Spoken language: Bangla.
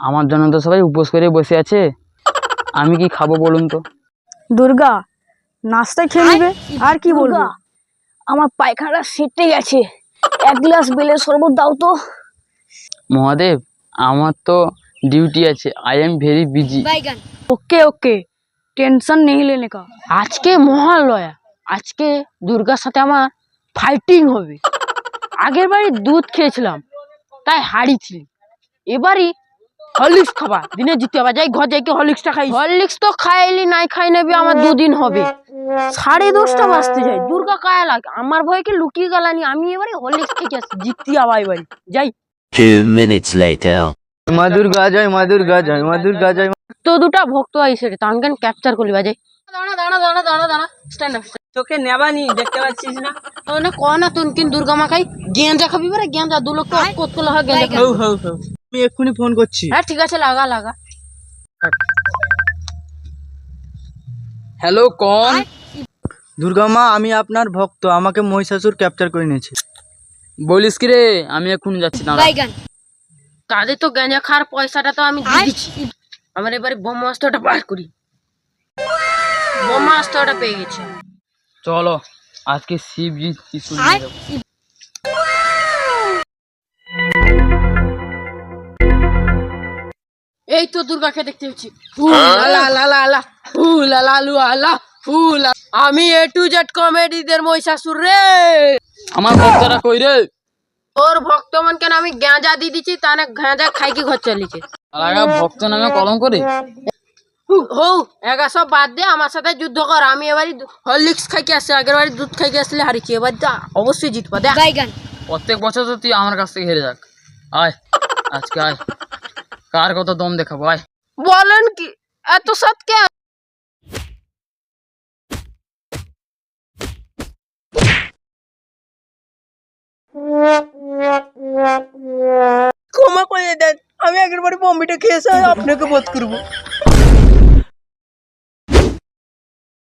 আমার জন্য তো সবাই উপোস করে বসে আছে, আমি কি খাবো বলুন তো? দুর্গা নাস্তায় খেয়ে নেবে, আর কি বলবো? আমার পায়খানা সেটে গেছে, এক গ্লাস বেলের শরবত দাও তো। মহাদেব, আমার তো ডিউটি আছে, I am very busy. Okay okay, tension নেই লেনে কা। আজকে মহালয়া, আজকে দুর্গার সাথে আমার ফাইটিং হবে। আগের বাড়ি দুধ খেয়েছিলাম, তাই হারিয়েছি। এবারই হরলিক্স খাবা, দিনে জিতে আবার যাই ঘর যাই কি হরলিক্সটা খাই। হরলিক্স তো খাইলি নাই খাই নেবে, আমার দুদিন হবে। 10:30 বাজতে যায়, দুর্গা কায়া লাগ আমার ভয়কে লুকিয়ে গেলানি। আমি এবারে হরলিক্স থেকে আসি, জিততে আবার এবারে যাই। 2 minutes later. মা দুর্গা জয়, মা দুর্গা জয়, মা দুর্গা জয়। তো দুটা ভক্ত আইসে রে, তানকেন ক্যাপচার করলি বাজে। দাঁড়া দাঁড়া দাঁড়া দাঁড়া দাঁড়া, স্ট্যান্ড আপ। তোকে নেবানি, দেখতে পাচ্ছিস না? না ক না তুন কিন দুর্গা মা খাই গেঞ্জা খাবি বারে, গেঞ্জা 2 লক্ষ কোত কোলা হয় গেঞ্জা। হৌ হৌ হৌ, আমি এক্ষুনি ফোন করছি। হ্যাঁ ঠিক আছে, লাগা লাগা। হ্যালো, কোন? দুর্গা মা, আমি আপনার ভক্ত, আমাকে মহিষাসুর ক্যাপচার করে নিয়েছে। বলিস কি রে? আমি এক্ষুনি যাচ্ছি না। তাদের তো গেঞ্জা খাওয়ার পয়সাটা তো আমি দিয়ে দিচ্ছি। আমার এবারে ব্রহ্মাস্ত্রটা বার করি। ব্রহ্মাস্ত্রটা পেয়ে গেছি। চলো আজকে শিবজি ত্রিশূল নিয়ে যাবো। এই তো দুর্গাকে দেখতে হচ্ছে। আমি A to Z কমেডিদের মহিষাসুর রে। আমার ভক্তরা কই রে? ওর ভক্তমান কেন আমি গাঁজা দিয়ে দিচ্ছি, তা না গাঁজা খাই কি ঘর চলেছে। লাগা ভক্ত নামে কলম করে। হৌ এগা সব বাদ দে, আমার সাথে যুদ্ধ কর। আমি এবারে হরলিক্স খাইকে আসছি, আগের বাড়ি দুধ খাইকে আসলে হারিয়েছি, এবার তো অবশ্যই জিতবা। দেখ প্রত্যেক বছর তো তুই আমার কাছ থেকে হেরে যাক। আয় আজকে আয়, কার কত দম দেখাবো, আয়। বলেন কি এত সৎ কে? ক্ষমা করে দেন, আমি আগের বারে বম্বিটা খেয়েছি, আপনাকে বোধ করবো।